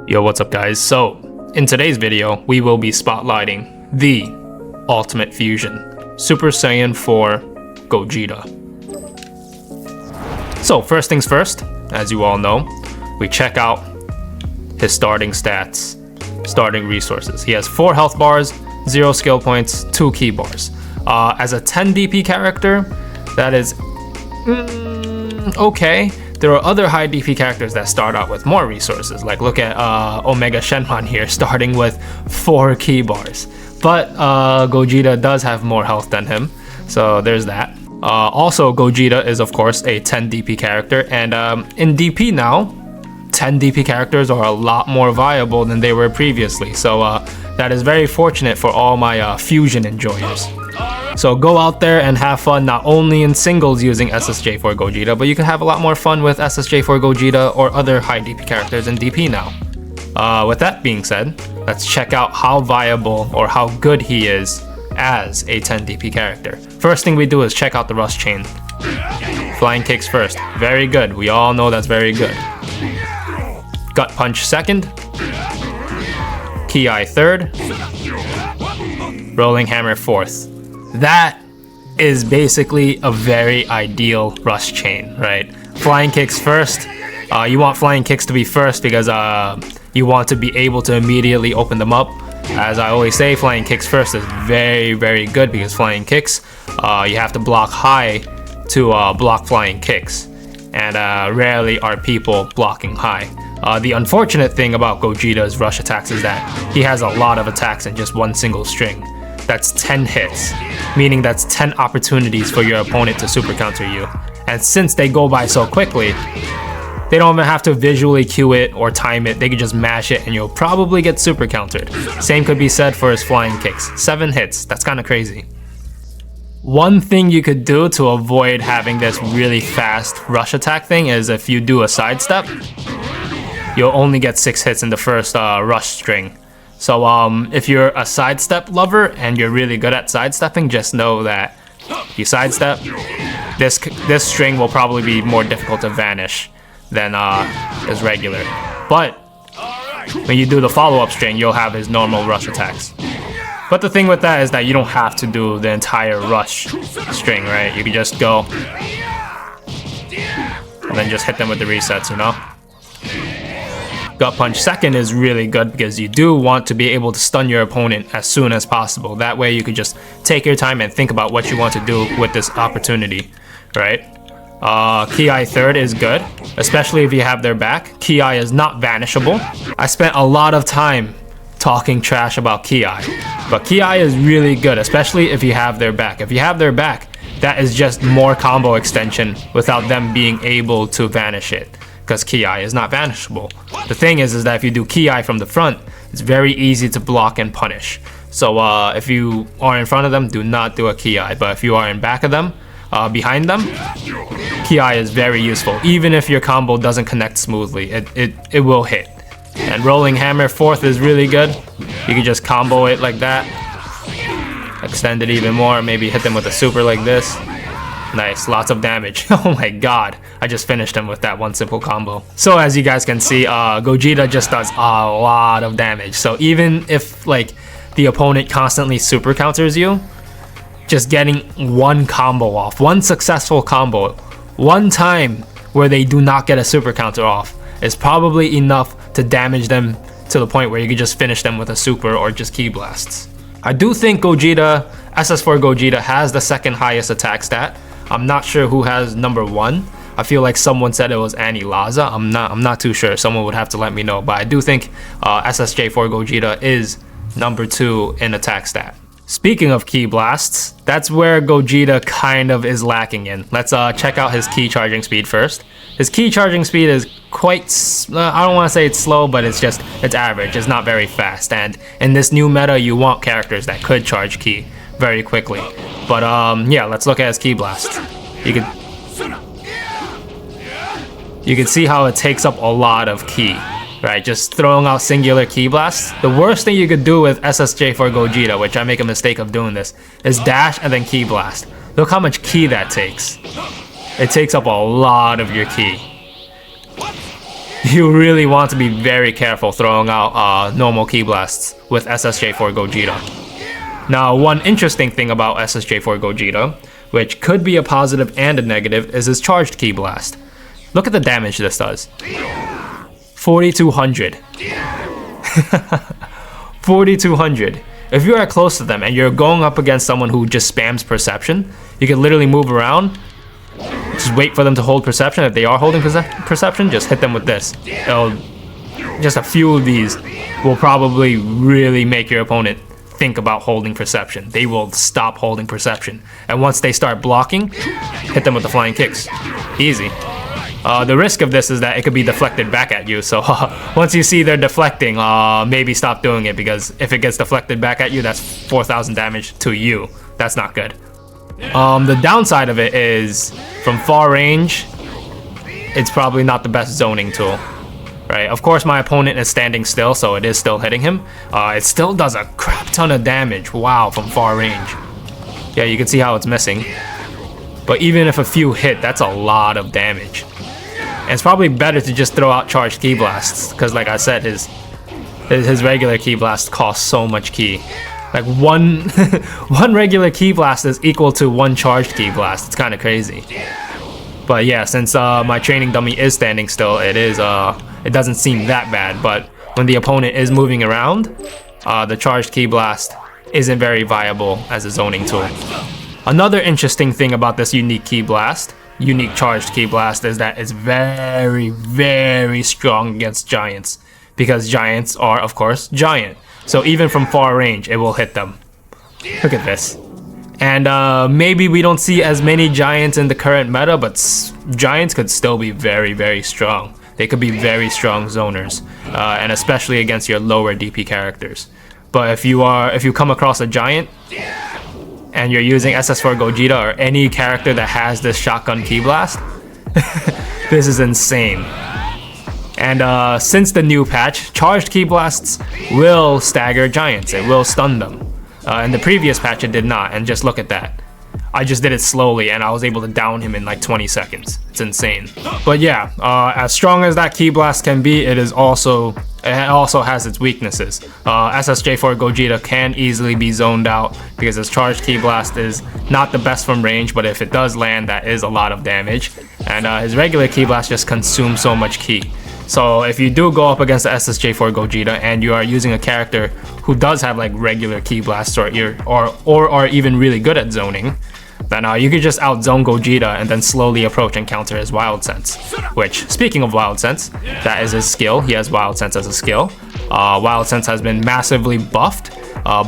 Yo, what's up guys? So, in today's video, we will be spotlighting the Ultimate Fusion, Super Saiyan 4 Gogeta. So, first things first, as you all know, we check out his starting stats, starting resources. He has 4 health bars, 0 skill points, 2 ki bars. As a 10 DP character, that is okay. There are other high DP characters that start out with more resources, like look at Omega Shenron here, starting with 4 ki bars. But Gogeta does have more health than him, so there's that. Also, Gogeta is of course a 10 DP character, and in DP now, 10 DP characters are a lot more viable than they were previously, so that is very fortunate for all my fusion enjoyers. So go out there and have fun not only in singles using SSJ4 Gogeta, but you can have a lot more fun with SSJ4 Gogeta or other high DP characters in DP now. With that being said, let's check out how viable or how good he is as a 10 DP character. First thing we do is check out the rush chain. Flying kicks first, very good. We all know that's very good. Gut punch second. Ki third. Rolling hammer fourth. That is basically a very ideal rush chain, right? Flying kicks first. You want flying kicks to be first because you want to be able to immediately open them up. As I always say, flying kicks first is very, very good because flying kicks, you have to block high to block flying kicks. And rarely are people blocking high. The unfortunate thing about Gogeta's rush attacks is that he has a lot of attacks in just one single string. That's 10 hits, meaning that's 10 opportunities for your opponent to super counter you. And since they go by so quickly, they don't even have to visually cue it or time it, they can just mash it and you'll probably get super countered. Same could be said for his flying kicks. 7 hits, that's kind of crazy. One thing you could do to avoid having this really fast rush attack thing is if you do a sidestep, you'll only get 6 hits in the first rush string. So if you're a sidestep lover and you're really good at sidestepping, just know that if you sidestep, this string will probably be more difficult to vanish than his regular. But when you do the follow-up string, you'll have his normal rush attacks. But the thing with that is that you don't have to do the entire rush string, right? You can just go and then just hit them with the resets, you know? Gut punch second is really good because you do want to be able to stun your opponent as soon as possible. That way you could just take your time and think about what you want to do with this opportunity, right? Ki third is good, especially if you have their back. Ki is not vanishable. I spent a lot of time talking trash about Ki, but Ki is really good, especially if you have their back. If you have their back, that is just more combo extension without them being able to vanish it, because Ki is not vanishable. The thing is that if you do Ki from the front, it's very easy to block and punish. So if you are in front of them, do not do a Ki, but if you are in back of them, behind them, Ki is very useful. Even if your combo doesn't connect smoothly, it will hit. And rolling hammer fourth is really good. You can just combo it like that, extend it even more, maybe hit them with a super like this. Nice, lots of damage. Oh my god, I just finished him with that one simple combo. So as you guys can see, Gogeta just does a lot of damage. So even if like the opponent constantly super counters you, just getting one combo off, one successful combo, one time where they do not get a super counter off is probably enough to damage them to the point where you can just finish them with a super or just ki blasts. I do think Gogeta, SS4 Gogeta has the second highest attack stat. I'm not sure who has number 1. I feel like someone said it was Annie Laza. I'm not too sure. Someone would have to let me know. But I do think SSJ4 Gogeta is number 2 in attack stat. Speaking of ki blasts, that's where Gogeta kind of is lacking in. Let's check out his ki charging speed first. His ki charging speed is quite, I don't want to say it's slow, but it's average. It's not very fast. And in this new meta, you want characters that could charge ki very quickly. But yeah, let's look at his ki blast. You can see how it takes up a lot of ki, right? Just throwing out singular ki blasts. The worst thing you could do with SSJ4 Gogeta, which I make a mistake of doing this, is dash and then ki blast. Look how much ki that takes. It takes up a lot of your ki. you really want to be very careful throwing out normal Ki Blasts with SSJ4 Gogeta. Now, one interesting thing about SSJ4 Gogeta, which could be a positive and a negative, is his charged Ki Blast. Look at the damage this does. 4,200. 4,200. If you are close to them and you're going up against someone who just spams Perception, you can literally move around, just wait for them to hold Perception. If they are holding Perception, just hit them with this. Just a few of these will probably really make your opponent think about holding Perception. They will stop holding Perception. And once they start blocking, hit them with the flying kicks. Easy. The risk of this is that it could be deflected back at you, so once you see they're deflecting, maybe stop doing it, because if it gets deflected back at you, that's 4,000 damage to you. That's not good. The downside of it is, from far range, it's probably not the best zoning tool, right? Of course, my opponent is standing still, so it is still hitting him. It still does a crap ton of damage, wow, from far range. Yeah, you can see how it's missing. But even if a few hit, that's a lot of damage. And it's probably better to just throw out charged Ki Blasts, because like I said, his regular Ki Blast costs so much Ki. Like one regular Ki Blast is equal to one charged Ki Blast. It's kind of crazy. But yeah, since my training dummy is standing still, it doesn't seem that bad. But when the opponent is moving around, the charged Ki Blast isn't very viable as a zoning tool. Another interesting thing about this unique charged Ki Blast, is that it's very, very strong against giants, because giants are, of course, giant. So even from far range, it will hit them. Look at this. And maybe we don't see as many giants in the current meta, but giants could still be very, very strong. They could be very strong zoners, and especially against your lower DP characters. But if you come across a giant, and you're using SS4 Gogeta or any character that has this shotgun Ki Blast, this is insane. And since the new patch, charged Ki Blasts will stagger giants. It will stun them. In the previous patch, it did not, and just look at that. I just did it slowly, and I was able to down him in like 20 seconds. It's insane. But yeah, as strong as that Ki Blast can be, it also has its weaknesses. SSJ4 Gogeta can easily be zoned out, because his charged Ki Blast is not the best from range, but if it does land, that is a lot of damage. And his regular Ki Blast just consumes so much Ki. So if you do go up against the SSJ4 Gogeta and you are using a character who does have like regular Ki Blasts or are even really good at zoning, then you could just outzone Gogeta and then slowly approach and counter his Wild Sense. Which, speaking of Wild Sense, that is his skill. He has Wild Sense as a skill. Wild Sense has been massively buffed,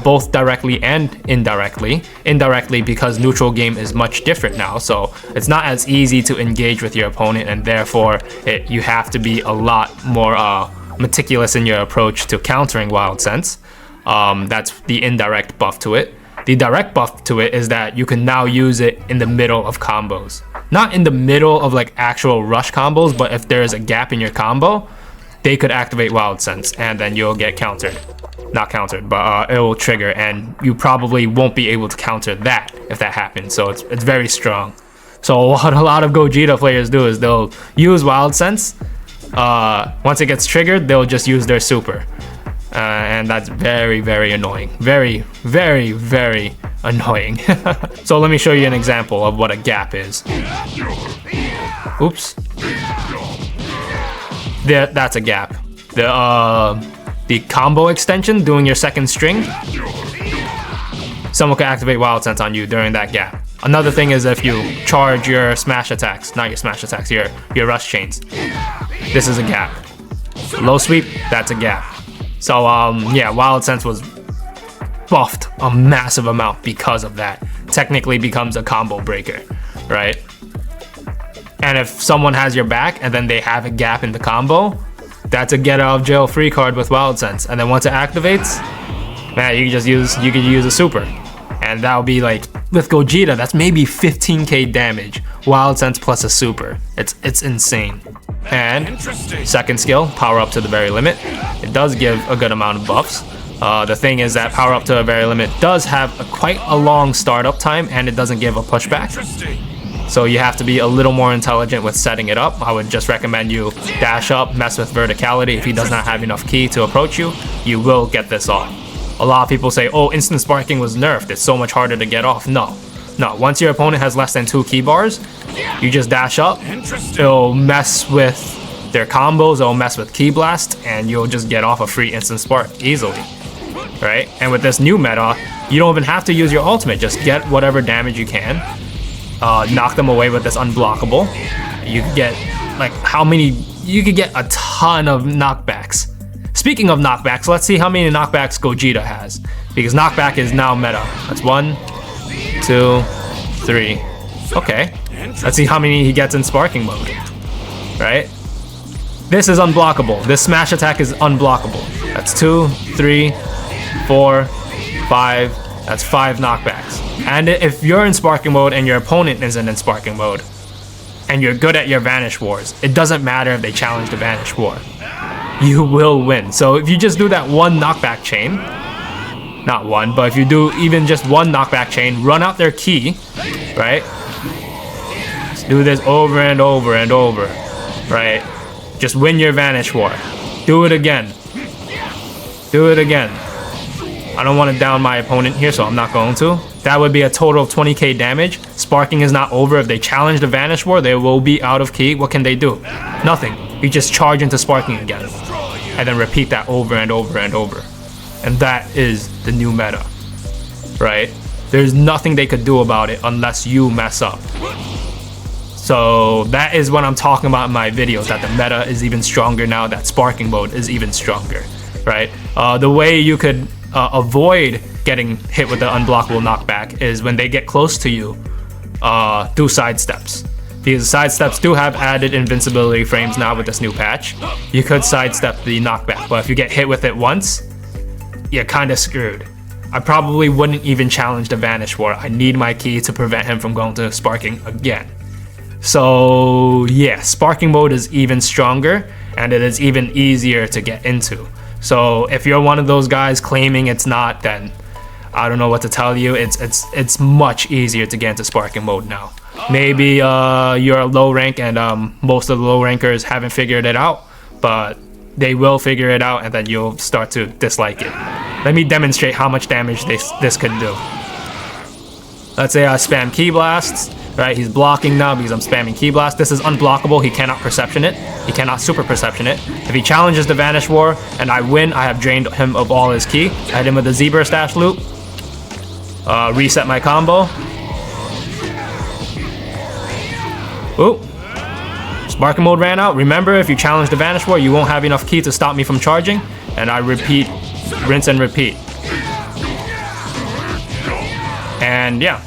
both directly and indirectly. Indirectly because neutral game is much different now, so it's not as easy to engage with your opponent, and therefore you have to be a lot more meticulous in your approach to countering Wild Sense. That's the indirect buff to it. The direct buff to it is that you can now use it in the middle of combos. Not in the middle of like actual rush combos, but if there is a gap in your combo, they could activate Wild Sense and then you'll get countered. Not countered, but it will trigger, and you probably won't be able to counter that if that happens. So it's very strong. So what a lot of Gogeta players do is they'll use Wild Sense. Once it gets triggered, they'll just use their super. And that's very, very annoying. Very, very, very annoying. So let me show you an example of what a gap is. Oops. That's a gap. The combo extension, doing your second string, someone can activate Wild Sense on you during that gap. Another thing is if you charge your smash attacks, not your smash attacks, your rush chains. This is a gap. Low sweep, that's a gap. So yeah, Wild Sense was buffed a massive amount because of that. Technically becomes a combo breaker, right? And if someone has your back and then they have a gap in the combo, that's a get out of jail free card with Wild Sense. And then once it activates, man, you could use a super. And that'll be like, with Gogeta, that's maybe 15k damage. Wild Sense plus a super. It's insane. And second skill, power up to the very limit. It does give a good amount of buffs. The thing is that power up to a very limit does have quite a long startup time, and it doesn't give a pushback. So you have to be a little more intelligent with setting it up. I would just recommend you dash up, mess with verticality. If he does not have enough ki to approach you, you will get this off. A lot of people say, oh, instant sparking was nerfed. It's so much harder to get off. No. Once your opponent has less than 2 ki bars, you just dash up. It'll mess with their combos, it'll mess with ki blast, and you'll just get off a free instant spark easily. Right? And with this new meta, you don't even have to use your ultimate. Just get whatever damage you can. Knock them away with this unblockable. You could get, like, how many? You could get a ton of knockbacks. Speaking of knockbacks, let's see how many knockbacks Gogeta has. Because knockback is now meta. That's 1, 2, 3. Okay. Let's see how many he gets in sparking mode. Right? This is unblockable. This smash attack is unblockable. That's 2, 3, 4, 5. That's 5 knockbacks. And if you're in sparking mode and your opponent isn't in sparking mode, and you're good at your Vanish Wars, it doesn't matter if they challenge the Vanish War. You will win. So if you just do that one knockback chain, not one, but if you do even just one knockback chain, run out their ki, right? Just do this over and over and over, right? Just win your Vanish War. Do it again. Do it again. I don't want to down my opponent here, so I'm not going to. That would be a total of 20k damage. Sparking is not over. If they challenge the Vanish War, they will be out of ki. What can they do? Nothing. You just charge into Sparking again. And then repeat that over and over and over. And that is the new meta. Right? There's nothing they could do about it unless you mess up. So that is what I'm talking about in my videos, that the meta is even stronger now, that sparking mode is even stronger, right? The way you could avoid getting hit with the unblockable knockback is when they get close to you, do side steps. Because side steps do have added invincibility frames now with this new patch. You could sidestep the knockback, but if you get hit with it once, you're kind of screwed. I probably wouldn't even challenge the Vanish War. I need my ki to prevent him from going to sparking again. So yeah, sparking mode is even stronger and it is even easier to get into. So if you're one of those guys claiming it's not, then I don't know what to tell you. It's much easier to get into sparking mode now. Maybe you're a low rank and most of the low rankers haven't figured it out, but they will figure it out and then you'll start to dislike it. Let me demonstrate how much damage this could do. Let's say I spam ki blasts. Right, he's blocking now because I'm spamming ki blast. This is unblockable. He cannot perception it. He cannot super perception it. If he challenges the Vanish War and I win, I have drained him of all his ki. I hit him with the Z-Burst dash loop. Reset my combo. Ooh. Sparking mode ran out. Remember, if you challenge the Vanish War, you won't have enough ki to stop me from charging. And I repeat, rinse and repeat. And yeah.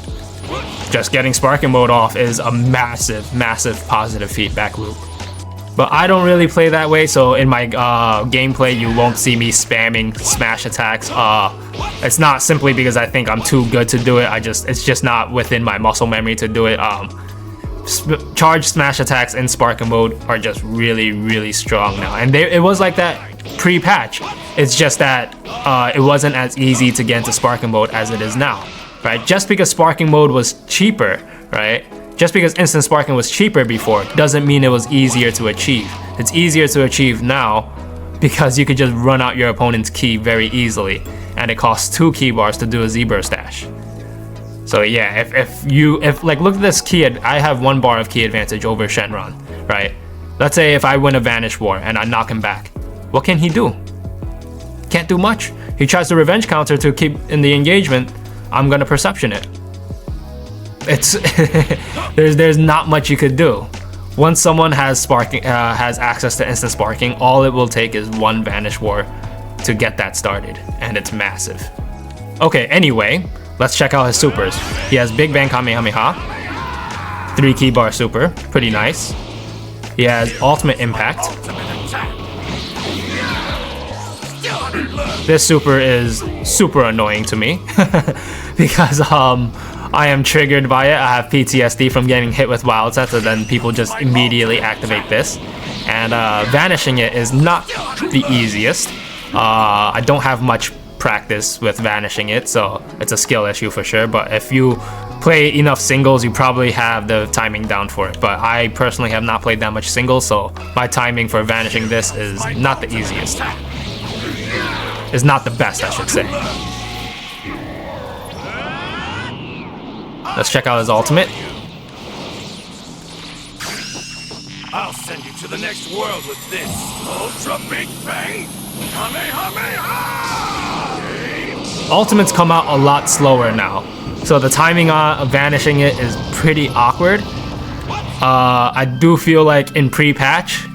Just getting sparking mode off is a massive positive feedback loop. But I don't really play that way, so in my gameplay you won't see me spamming smash attacks. It's not simply because I think I'm too good to do it. It's just not within my muscle memory to do it. Charge smash attacks in sparking mode are just really strong now, and it was like that pre-patch. It's just that it wasn't as easy to get into sparking mode as it is now. Right? Just because sparking mode was cheaper, right? Just because instant sparking was cheaper before doesn't mean it was easier to achieve. It's easier to achieve now because you could just run out your opponent's ki very easily, and it costs 2 ki bars to do a Z-Burst dash. So yeah, if like look at this ki, I have 1 bar of ki advantage over Shenron, right? Let's say if I win a Vanish War and I knock him back, what can he do? Can't do much. He tries to revenge counter to keep in the engagement. I'm gonna perception it. It's there's not much you could do. Once someone has sparking has access to instant sparking, all it will take is 1 Vanish War to get that started, and it's massive. Okay, anyway, let's check out his supers. He has Big Bang Kamehameha, 3 ki bar super, pretty nice. He has Ultimate Impact. This super is super annoying to me because I am triggered by it. I have PTSD from getting hit with wild sets, and then people just immediately activate this. And vanishing it is not the easiest. I don't have much practice with vanishing it, so it's a skill issue for sure. But if you play enough singles, you probably have the timing down for it. But I personally have not played that much singles, so my timing for vanishing this is not the easiest. It's not the best, I should say. Let's check out his ultimate. I'll send you to the next world with this Ultra Big Bang Kamehameha! Ultimates come out a lot slower now, so the timing on vanishing it is pretty awkward. I do feel like in pre-patch,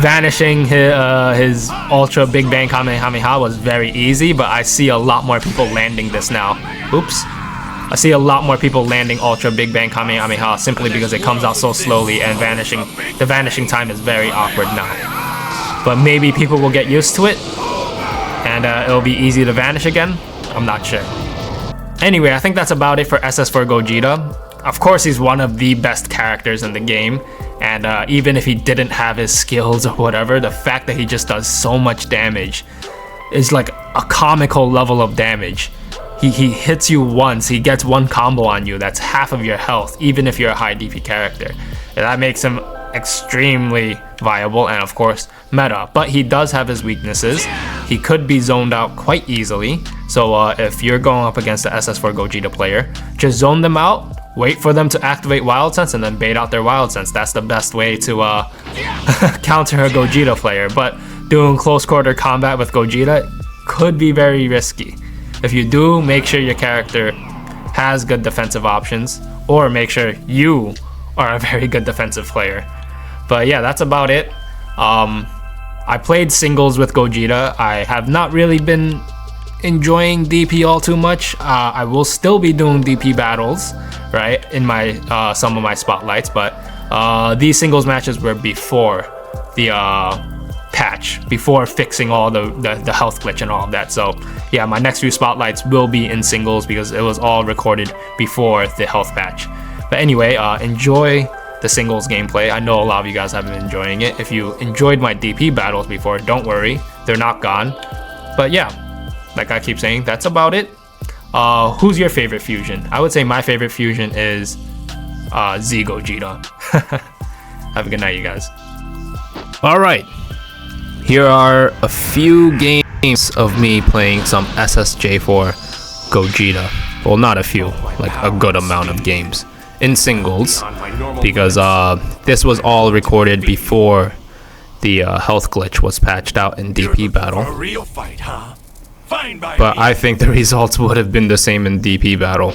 vanishing his Ultra Big Bang Kamehameha was very easy, but I see a lot more people landing this now. Oops. I see a lot more people landing Ultra Big Bang Kamehameha simply because it comes out so slowly, and the vanishing time is very awkward now. But maybe people will get used to it, and it'll be easy to vanish again. I'm not sure. Anyway, I think that's about it for SS4 Gogeta. Of course, he's one of the best characters in the game, and even if he didn't have his skills or whatever, the fact that he just does so much damage is like a comical level of damage. He hits you once, he gets one combo on you, that's half of your health, even if you're a high DP character. And that makes him extremely viable and of course meta. But he does have his weaknesses. He could be zoned out quite easily. So if you're going up against the SS4 Gogeta player, just zone them out, wait for them to activate Wild Sense, and then bait out their Wild Sense. That's the best way to counter a Gogeta player. But doing close quarter combat with Gogeta could be very risky. If you do, make sure your character has good defensive options, or make sure you are a very good defensive player. But yeah, that's about it. I played singles with Gogeta. I have not really been enjoying DP all too much. I will still be doing DP battles, right, in my some of my spotlights, but these singles matches were before the patch, before fixing all the health glitch and all of that. So yeah, my next few spotlights will be in singles because it was all recorded before the health patch. But anyway, enjoy the singles gameplay. I know a lot of you guys have been enjoying it. If you enjoyed my DP battles before, don't worry, they're not gone. But yeah, like I keep saying, that's about it. Who's your favorite fusion? I would say my favorite fusion is Z Gogeta. Have a good night, you guys. All right, here are a few games of me playing some SSJ4 Gogeta. Well, not a few, like a good amount of games in singles, because this was all recorded before the health glitch was patched out in DP battle. But I think the results would have been the same in DP battle,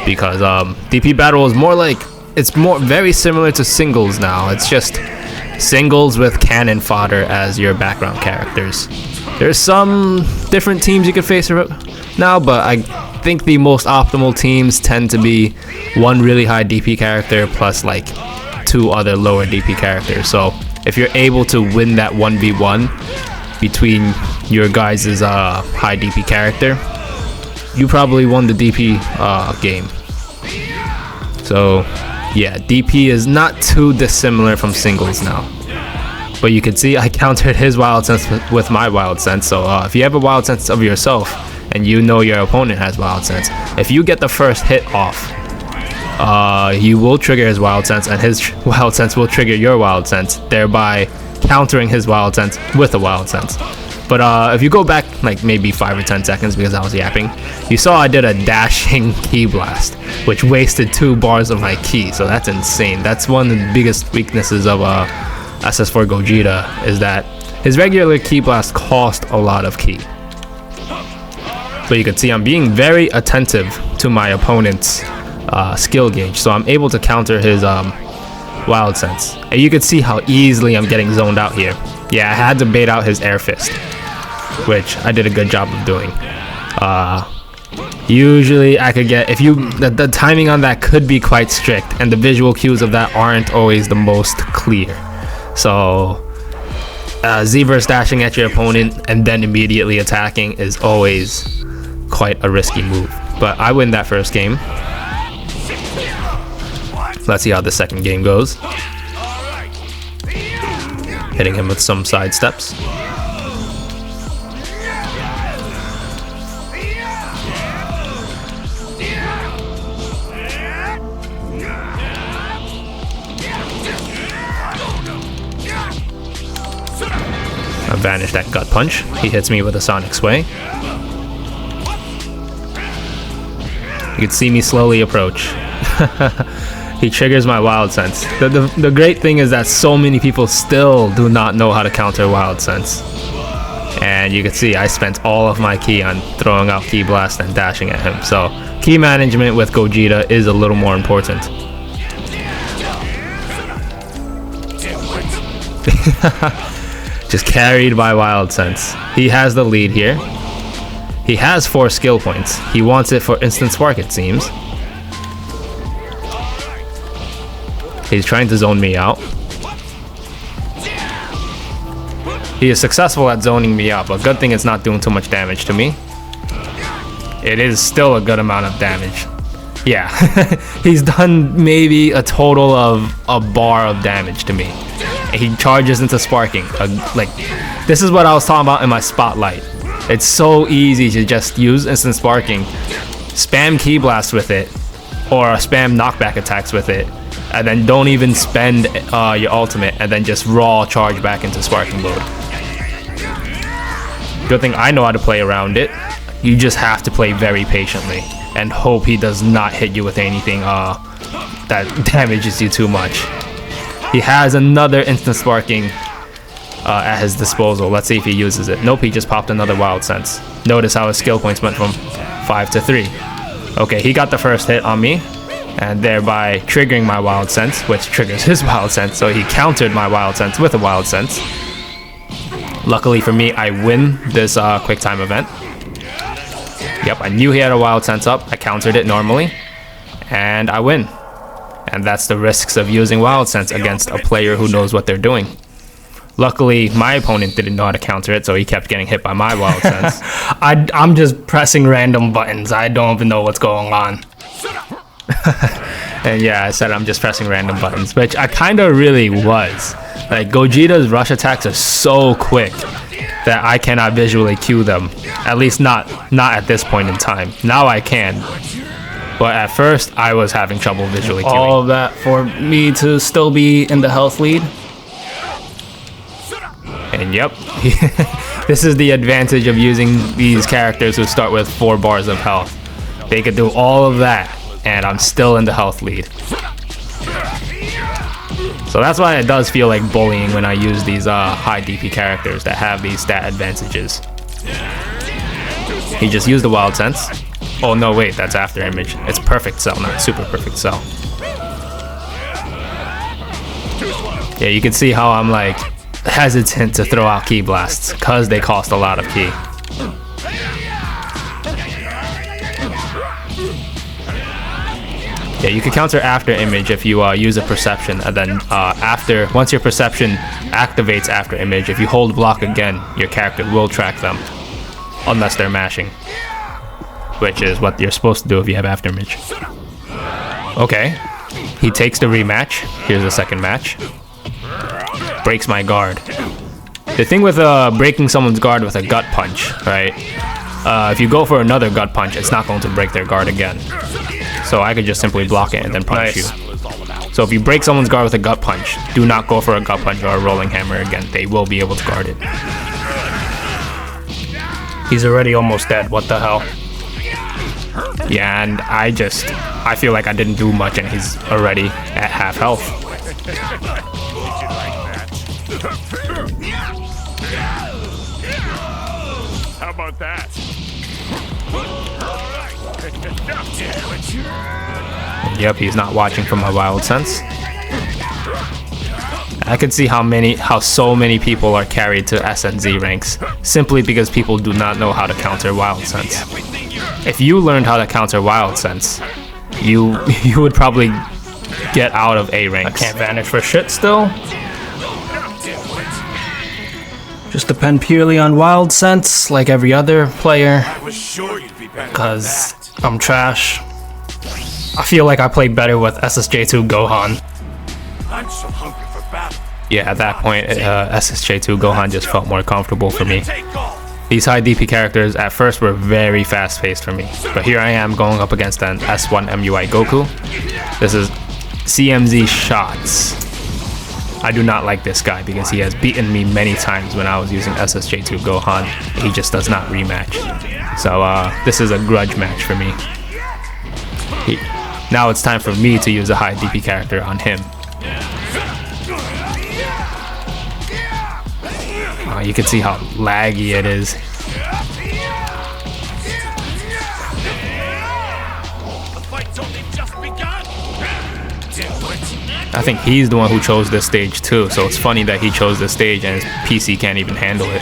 because DP battle is more like, it's more very similar to singles now. It's just singles with cannon fodder as your background characters. There's some different teams you could face now, but I think the most optimal teams tend to be one really high DP character plus like 2 other lower DP characters. So if you're able to win that 1v1 between your guys' high DP character, you probably won the DP game. So yeah, DP is not too dissimilar from singles now. But you can see I countered his Wild Sense with my Wild Sense. So if you have a Wild Sense of yourself and you know your opponent has Wild Sense, if you get the first hit off, you will trigger his Wild Sense, and his Wild Sense will trigger your Wild Sense, thereby countering his Wild Sense with a Wild Sense. But if you go back like maybe 5 or 10 seconds, because I was yapping, you saw I did a dashing Ki Blast, which wasted 2 bars of my Ki. So that's insane. That's one of the biggest weaknesses of SS4 Gogeta, is that his regular Ki Blast cost a lot of Ki. But you can see I'm being very attentive to my opponent's skill gauge, so I'm able to counter his Wild Sense. And you can see how easily I'm getting zoned out here. Yeah, I had to bait out his Air Fist, which I did a good job of doing. Usually I could get, if you, the timing on that could be quite strict, and the visual cues of that aren't always the most clear. So Z-verse dashing at your opponent and then immediately attacking is always quite a risky move. But I win that first game. Let's see how the second game goes. Hitting him with some side steps. vanish that gut punch. He hits me with a sonic sway. You can see me slowly approach. He triggers my wild sense. The great thing is that so many people still do not know how to counter wild sense. And you can see I spent all of my ki on throwing out Ki Blast and dashing at him. So ki management with Gogeta is a little more important. Just carried by wild sense. He has the lead here. He has 4 skill points. He wants it for instant spark, it seems. He's trying to zone me out. He is successful at zoning me out, but good thing it's not doing too much damage to me. It is still a good amount of damage. Yeah, he's done maybe a total of a bar of damage to me. He charges into sparking. Like, this is what I was talking about in my spotlight. It's so easy to just use instant sparking, spam Ki Blast with it, or spam knockback attacks with it, and then don't even spend your ultimate, and then just raw charge back into sparking mode. Good thing I know how to play around it. You just have to play very patiently and hope he does not hit you with anything that damages you too much. He has another instant sparking at his disposal. Let's see if he uses it. Nope, he just popped another wild sense. Notice how his skill points went from 5 to 3. Okay, he got the first hit on me, and thereby triggering my wild sense, which triggers his wild sense. So he countered my wild sense with a wild sense. Luckily for me, I win this quick time event. Yep, I knew he had a wild sense up. I countered it normally, and I win. And that's the risks of using wild sense against a player who knows what they're doing. Luckily, my opponent didn't know how to counter it, so he kept getting hit by my wild sense. I'm just pressing random buttons. I don't even know what's going on. And yeah, I said I'm just pressing random buttons, which I kind of really was. Like, Gogeta's rush attacks are so quick that I cannot visually cue them. At least not at this point in time. Now I can. But at first, I was having trouble visually queuing. All of that for me to still be in the health lead. And yep, this is the advantage of using these characters who start with 4 bars of health. They could do all of that, and I'm still in the health lead. So that's why it does feel like bullying when I use these high DP characters that have these stat advantages. He just used the wild sense. Oh no, wait, that's after image. It's perfect cell, not super perfect cell. Yeah, you can see how I'm like hesitant to throw out Ki Blasts because they cost a lot of ki. Yeah, you can counter after image if you use a perception, and then once your perception activates after image, if you hold block again, your character will track them, unless they're mashing, which is what you're supposed to do if you have after image. Okay, he takes the rematch. Here's the second match. Breaks my guard. The thing with breaking someone's guard with a gut punch, right? If you go for another gut punch, it's not going to break their guard again. So I could just simply block it and then punish you. So if you break someone's guard with a gut punch, do not go for a gut punch or a rolling hammer again. They will be able to guard it. He's already almost dead. What the hell? Yeah, and I feel like I didn't do much and he's already at half health. How about that? Yep, he's not watching from my wild sense. I can see how so many people are carried to SNZ ranks simply because people do not know how to counter wild sense. If you learned how to counter wild sense, you would probably get out of A ranks. I can't vanish for shit still. Just depend purely on wild sense like every other player. I was sure you'd be better. Cause I'm trash. I feel like I play better with SSJ4 Gohan. I'm so hungry for battle. Yeah, at that point, SSJ4 Gohan just felt more comfortable for me. These high DP characters at first were very fast paced for me, but here I am going up against an S1 MUI Goku. This is CMZ shots. I do not like this guy because he has beaten me many times when I was using SSJ4 Gohan. He just does not rematch. So this is a grudge match for me. Now it's time for me to use a high DP character on him. You can see how laggy it is. I think he's the one who chose this stage too, so it's funny that he chose this stage and his PC can't even handle it.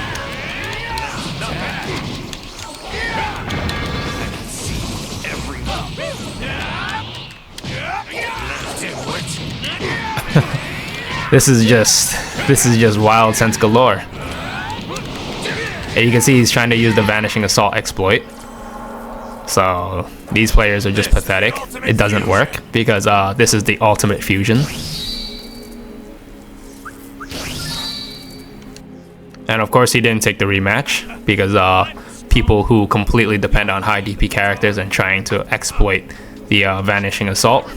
This is just wild sense galore. And you can see he's trying to use the Vanishing Assault exploit. So these players are just pathetic. It doesn't work because this is the ultimate fusion. And of course he didn't take the rematch because people who completely depend on high DP characters and trying to exploit the Vanishing Assault,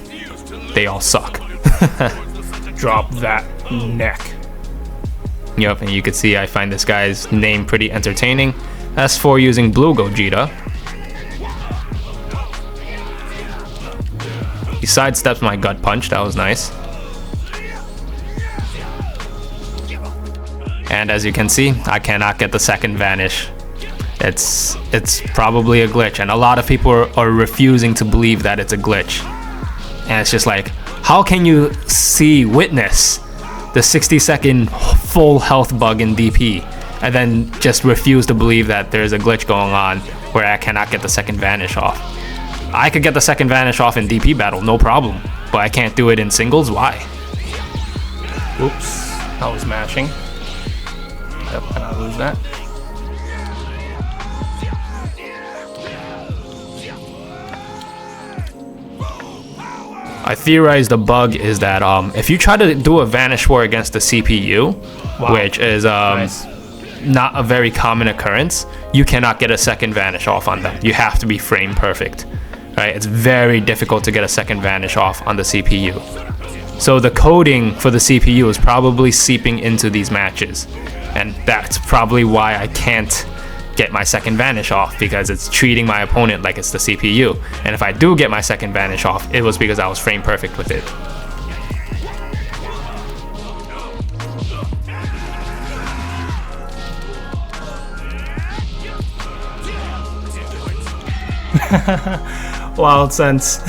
they all suck. Drop that neck. Yep, and you can see I find this guy's name pretty entertaining. As for using Blue Gogeta, he sidesteps my gut punch, that was nice. And as you can see, I cannot get the second vanish. It's probably a glitch, and a lot of people are refusing to believe that it's a glitch. And it's just like, how can you witness the 60-second full health bug in DP and then just refuse to believe that there's a glitch going on where I cannot get the second vanish off? I could get the second vanish off in DP battle, no problem, but I can't do it in singles. Why? Oops, I was mashing. Yep, and I lose that. I theorize the bug is that if you try to do a Vanish War against the CPU, which is nice. Not a very common occurrence, you cannot get a second Vanish off on them. You have to be frame perfect. Right? It's very difficult to get a second Vanish off on the CPU. So the coding for the CPU is probably seeping into these matches. And that's probably why I can't get my second vanish off, because it's treating my opponent like it's the CPU. And if I do get my second vanish off, it was because I was frame perfect with it. Wild sense.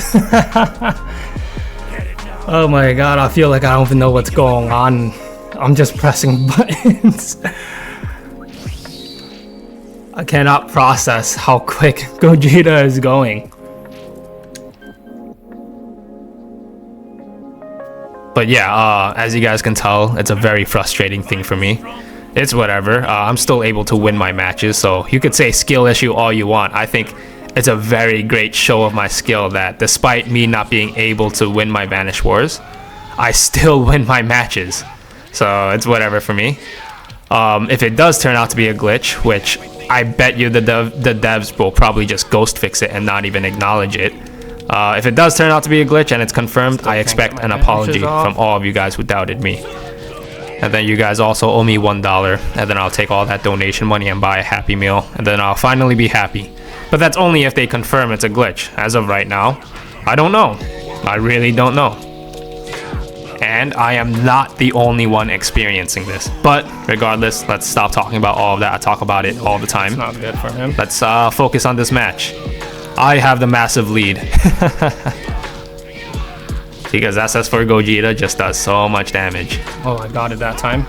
Oh my god, I feel like I don't even know what's going on. I'm just pressing buttons. I cannot process how quick Gogeta is going. But yeah, as you guys can tell, it's a very frustrating thing for me. It's whatever. I'm still able to win my matches, so you could say skill issue all you want. I think it's a very great show of my skill that despite me not being able to win my Vanish Wars, I still win my matches. So it's whatever for me. If it does turn out to be a glitch, which I bet you the devs will probably just ghost fix it and not even acknowledge it. If it does turn out to be a glitch and it's confirmed, I expect an apology from all of you guys who doubted me. And then you guys also owe me $1, and then I'll take all that donation money and buy a Happy Meal, and then I'll finally be happy. But that's only if they confirm it's a glitch. As of right now, I don't know. I really don't know. And I am not the only one experiencing this. But regardless, let's stop talking about all of that. I talk about it all the time. It's not good for him. Let's focus on this match. I have the massive lead. Because SS4 Gogeta just does so much damage. Oh, I got it that time.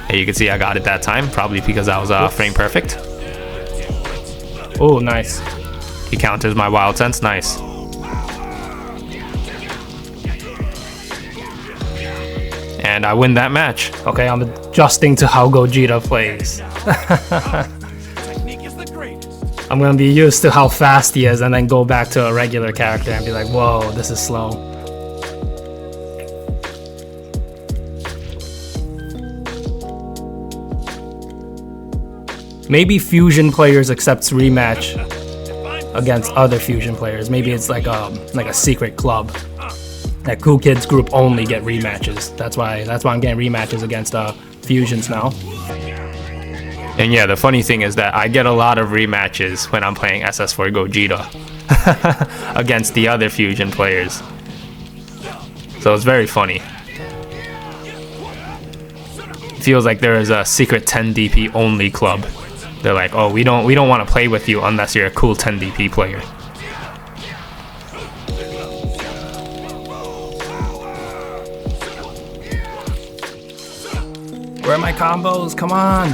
Hey, you can see I got it that time, probably because I was frame perfect. Oh, nice. He counters my Wild Sense, nice. And I win that match. Okay, I'm adjusting to how Gogeta plays. I'm gonna be used to how fast he is and then go back to a regular character and be like, whoa, this is slow. Maybe Fusion players accepts rematch against other Fusion players. Maybe it's like a secret club. that Cool Kids group only get rematches. That's why I'm getting rematches against fusions now. And yeah, the funny thing is that I get a lot of rematches when I'm playing SS4 Gogeta against the other fusion players. So it's very funny. Feels like there is a secret 10 DP only club. They're like, oh, we don't want to play with you unless you're a cool 10 DP player. Where are my combos? Come on.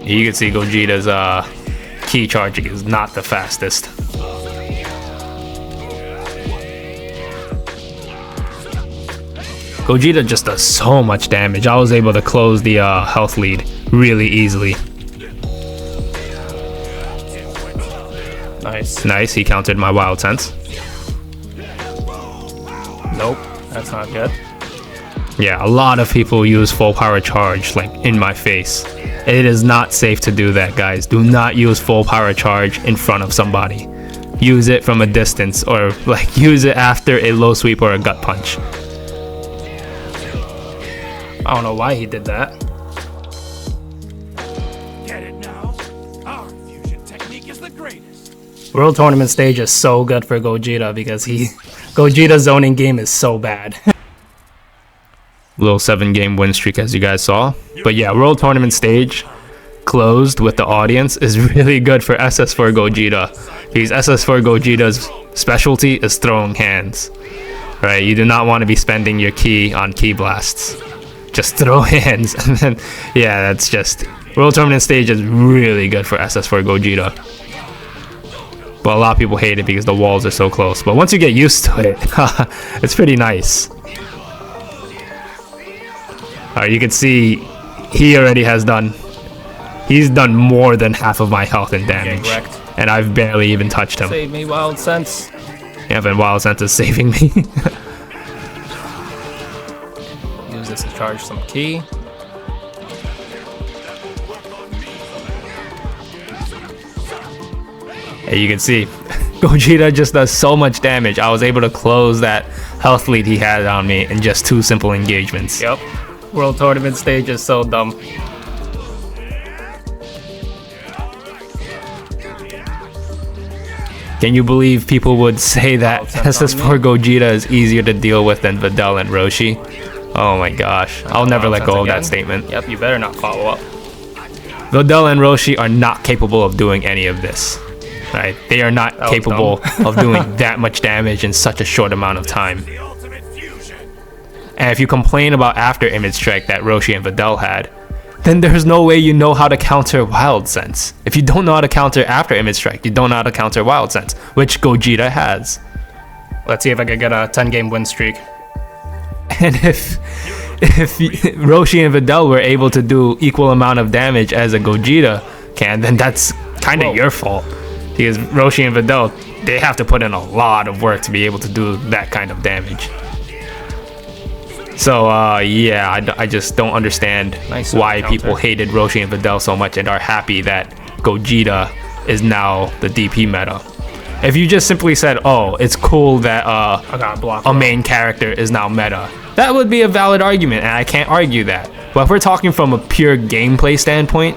You can see Gogeta's key charging is not the fastest. Gogeta just does so much damage. I was able to close the health lead really easily. Nice, he countered my Wild Sense. Nope, that's not good. Yeah, a lot of people use full power charge like in my face. It is not safe to do that, guys. Do not use full power charge in front of somebody. Use it from a distance, or like use it after a low sweep or a gut punch. I don't know why he did that. Get it now? Our fusion technique is the greatest. World Tournament stage is so good for Gogeta because Gogeta's zoning game is so bad. Little 7-game win streak, as you guys saw. But yeah, World Tournament stage closed with the audience is really good for SS4 Gogeta, because SS4 Gogeta's specialty is throwing hands. Right? You do not want to be spending your ki on ki blasts. Just throw hands, and then yeah, that's just World Tournament stage is really good for SS4 Gogeta. But a lot of people hate it because the walls are so close. But once you get used to it, it's pretty nice. Alright, you can see he already has done. He's done more than half of my health and damage, and I've barely even touched him. Save me, Wild Sense. Yeah, but Wild Sense is saving me. Use this to charge some ki. Hey, you can see Gogeta just does so much damage. I was able to close that health lead he had on me in just 2 simple engagements. Yep. World Tournament stage is so dumb. Can you believe people would say that SS4 Gogeta is easier to deal with than Videl and Roshi? Oh my gosh. I'll never let go of that statement. Yep, you better not follow up. Videl and Roshi are not capable of doing any of this. Right? They are not capable of doing that much damage in such a short amount of time. And if you complain about after image strike that Roshi and Videl had, then there's no way you know how to counter Wild Sense. If you don't know how to counter after image strike, you don't know how to counter Wild Sense, which Gogeta has. Let's see if I can get a 10-game win streak. And if Roshi and Videl were able to do equal amount of damage as a Gogeta can, then that's kind of your fault. Because Roshi and Videl, they have to put in a lot of work to be able to do that kind of damage. So yeah, I just don't understand why people hated Roshi and Videl so much and are happy that Gogeta is now the DP meta. If you just simply said, oh, it's cool that a main character is now meta, that would be a valid argument, and I can't argue that. But if we're talking from a pure gameplay standpoint,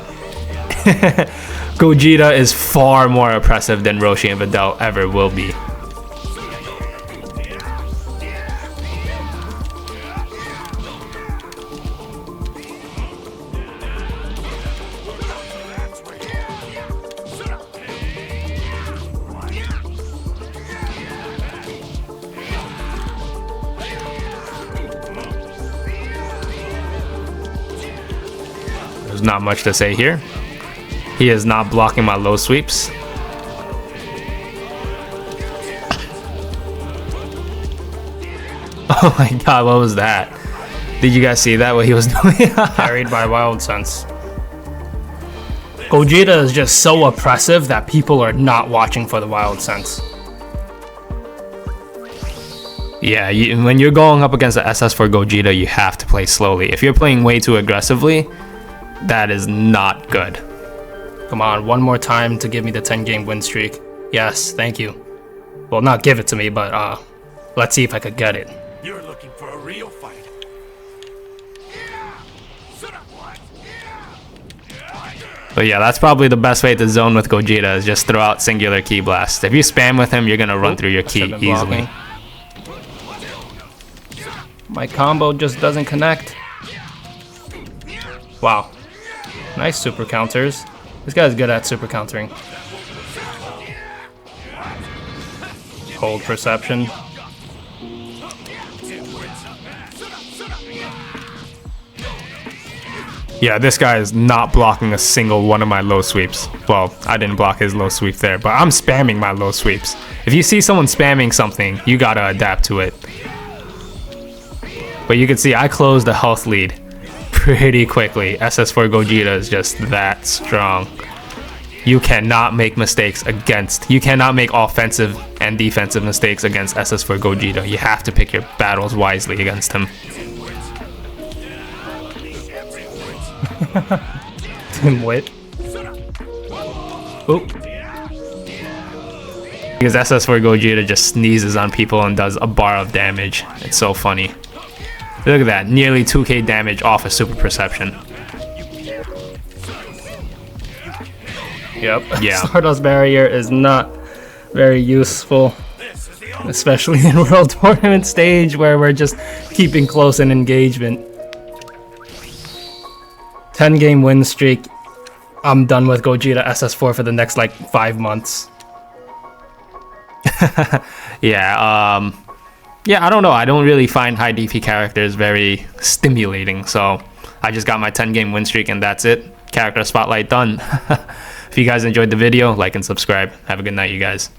Gogeta is far more oppressive than Roshi and Videl ever will be. There's not much to say here. He is not blocking my low sweeps. Oh my god, what was that? Did you guys see that, what he was doing? Carried by Wild Sense. Gogeta is just so oppressive that people are not watching for the Wild Sense. Yeah, when you're going up against the SS4 Gogeta, you have to play slowly. If you're playing way too aggressively, That is not good. Come on, one more time to give me the 10-game win streak. Yes, thank you. Well, not give it to me, but let's see if I could get it. You're looking for a real fight. But yeah, that's probably the best way to zone with Gogeta is just throw out singular ki blast. If you spam with him, you're gonna run through your ki easily. My combo just doesn't connect. Wow. Nice super counters. This guy's good at super countering. Hold perception. Yeah, this guy is not blocking a single one of my low sweeps. Well, I didn't block his low sweep there, but I'm spamming my low sweeps. If you see someone spamming something, you gotta adapt to it. But you can see I closed the health lead pretty quickly. SS4 Gogeta is just that strong. You cannot make mistakes against, you cannot make offensive and defensive mistakes against SS4 Gogeta. You have to pick your battles wisely against him. Dimwit. Oop. Because SS4 Gogeta just sneezes on people and does a bar of damage. It's so funny. Look at that, nearly 2k damage off a super perception. Yep. Yeah. Stardust Barrier is not very useful, especially in World Tournament stage where we're just keeping close in engagement. 10-game win streak. I'm done with Gogeta SS4 for the next like 5 months. Yeah, yeah, I don't know. I don't really find high DP characters very stimulating, so I just got my 10-game win streak and that's it. Character Spotlight done. If you guys enjoyed the video, like and subscribe. Have a good night, you guys.